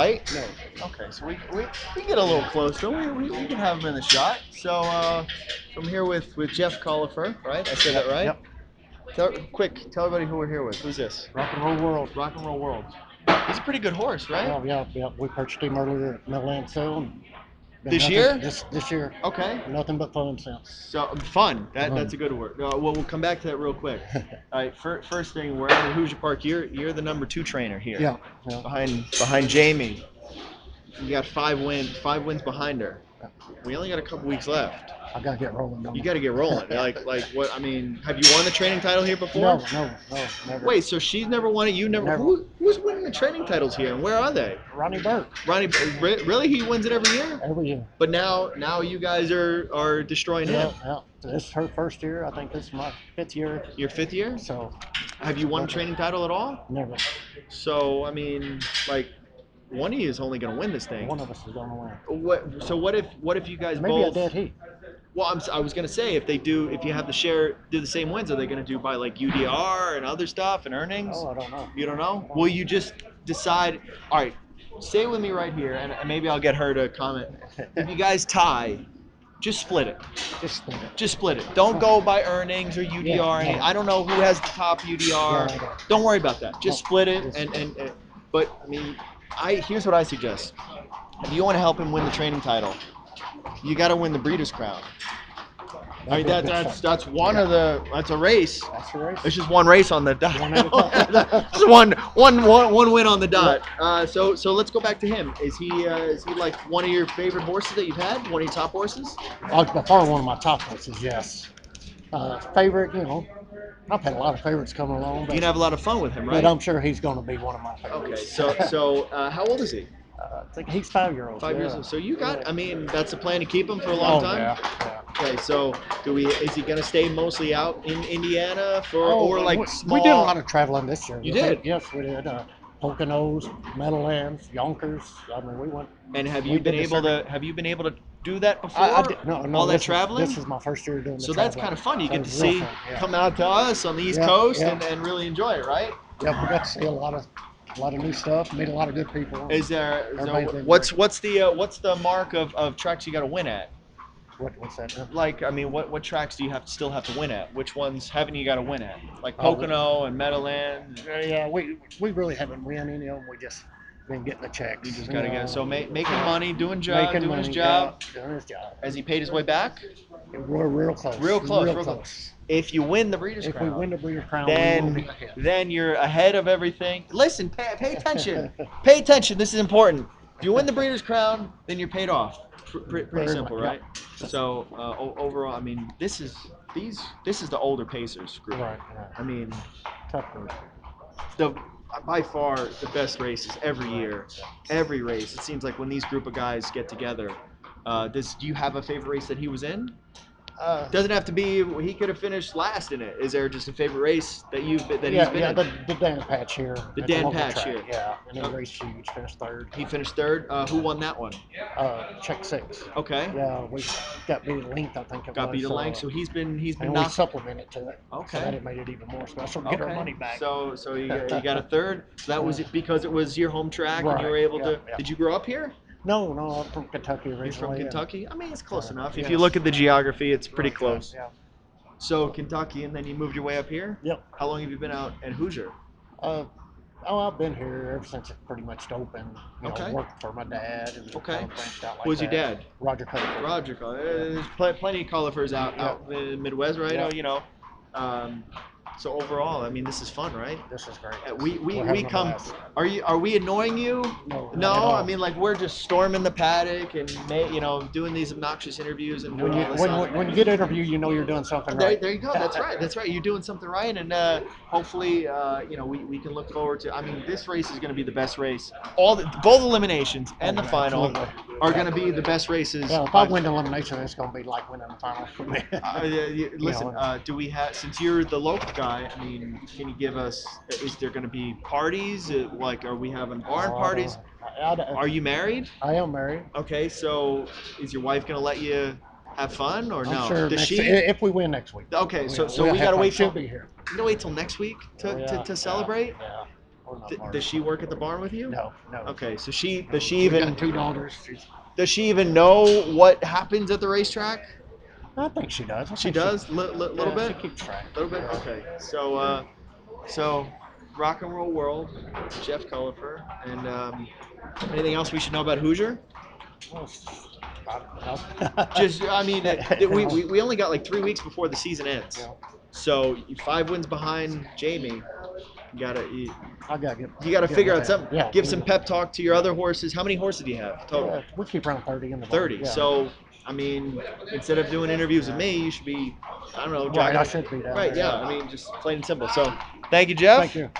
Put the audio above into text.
fight? No. Okay, so we can get a little closer. We can have him in the shot. So, so I'm here with Jeff Cullipher, right? I said that right? Yep. Tell everybody who we're here with. Who's this? Rock and Roll World. Rock and Roll World. He's a pretty good horse, right? Yeah. We purchased him earlier at Midland Sale. And This year? This year. Okay. Nothing but fun since. So fun. That's a good word. Well, we'll come back to that real quick. All right. First thing, we're at Hoosier Park. You're the number 2 trainer here. Yeah. Behind Jamie. You got 5 wins behind her. We only got a couple weeks left. I gotta get rolling. You got to get rolling. like what? I mean, have you won the training title here before? No, never. Wait, so she's never won it. You never. Who's winning the training titles here, and where are they? Ronnie Burke. Really? He wins it every year? Every year. But now you guys are destroying him. Yeah. This is her first year. I think this is my 5th year. Your 5th year? So. Have you won a training title at all? Never. So I mean, like, one of you is only going to win this thing. One of us is going to win. So what if you guys Maybe both? Maybe a dead heat. Well, I was gonna say if you have to do the same wins, are they gonna do by like UDR and other stuff and earnings? Oh, I don't know. You don't know? Will you just decide? All right, stay with me right here, and maybe I'll get her to comment. If you guys tie, just split it. Just split it. Don't go by earnings or UDR. Yeah. I don't know who has the top UDR. Yeah, don't worry about that. Just split it. And but I mean, here's what I suggest. If you want to help him win the training title, you got to win the Breeders' Crown. I mean, that's one of the. That's a race. That's a race. It's just one race on the dot. Just one win on the dot. So let's go back to him. Is he like one of your favorite horses that you've had? One of your top horses? By far one of my top horses. Yes. Favorite, I've had a lot of favorites coming along. You can have a lot of fun with him, right? But I'm sure he's going to be one of my favorites. Okay. So how old is he? I think he's 5 years old. 5 years old. So you got. I mean, that's the plan to keep him for a long time. Yeah. Okay, so is he gonna stay mostly out in Indiana or like small? We did a lot of traveling this year. You did? Yes, we did. Poconos, Meadowlands, Yonkers. I mean, we went. And have you been able to do that before? No. All that traveling? This is my first year doing. So that's kind of fun. You get to come out to us on the East Coast and really enjoy it, right? Yeah, we got to see a lot of new stuff. Meet a lot of good people. Is there? What's the mark of tracks you got to win at? What's that? Like, I mean, what tracks do you still have to win at? Which ones haven't you got to win at? Like Pocono and Meadowland? Yeah, we really haven't won any of them. We just been getting the checks. You just got to get so making money, doing his job. Doing his job. Has he paid his way back? We're real close. Real close. If you win the Breeders' Crown, we win the Breeders' Crown, then you're ahead of everything. Listen, pay attention. Pay attention. This is important. If you win the Breeders' Crown, then you're paid off. Pretty simple, right? So overall, I mean, this is the older Pacers group. Right. I mean, tough group. By far the best races every year. Every race, it seems like when these group of guys get together. Do you have a favorite race that he was in? Doesn't have to be. He could have finished last in it. Is there just a favorite race that he's been in? Yeah, the Dan Patch here. The Dan Patch here. Yeah, and he raced huge. Finished third. He finished third. Who won that one? Check 6. Okay. Yeah, we got beat in length. I think it got was. beat in length. So he's been and we supplemented to it. Okay. So that made it even more special. Get our money back. So you got a third. So that was it because it was your home track and you were able to. Yeah. Did you grow up here? No, I'm from Kentucky originally. You're from Kentucky? I mean, it's close enough. If you look at the geography, it's pretty close. Yeah. So Kentucky, and then you moved your way up here? Yep. How long have you been out at Hoosier? I've been here ever since it pretty much opened. Worked for my dad. And branched out like Who's your dad? Roger Cullipher. Roger Cullipher. There's plenty of Cullifers out in the Midwest, right? Yeah. So overall, I mean, this is fun, right? This is great. We come. Are we annoying you? No. I mean, like we're just storming the paddock and doing these obnoxious interviews and doing all this when you get interviewed, you know you're doing something right. There you go. That's right. You're doing something right, and hopefully, we can look forward to. I mean, this race is going to be the best race. Both eliminations and the final are going to be the best races. Yeah, if I win the elimination, it's going to be like winning the final for me. Listen, do we have? Since you're the local guy, I mean, can you give us? Is there going to be parties? Like, are we having barn parties? Are you married? I am married. Okay, so is your wife going to let you have fun or no? I'm sure Does if we win next week. Okay, so we got to wait. She'll be here. You gotta wait till next week to celebrate. Yeah. Does she work at the barn with you? No. Okay, so she No, does she we even got 2 daughters. does she even know what happens at the racetrack? I think she does. She does little bit. She keeps track. Little bit. Yeah. Okay. So rock and roll world, Jeff Cullipher, and anything else we should know about Hoosier? Well, I don't know. Just, I mean, we only got like 3 weeks before the season ends. Yeah. So 5 wins behind Jamie. I gotta You got to figure out something. Yeah, Give some pep talk to your other horses. How many horses do you have total? Yeah, we keep around 30 in the barn. 30. Yeah. So, I mean, instead of doing interviews with me, you should be, I don't know, Right, jogging. I should be down Right, there. yeah. I mean, just plain and simple. So, thank you, Jeff. Thank you.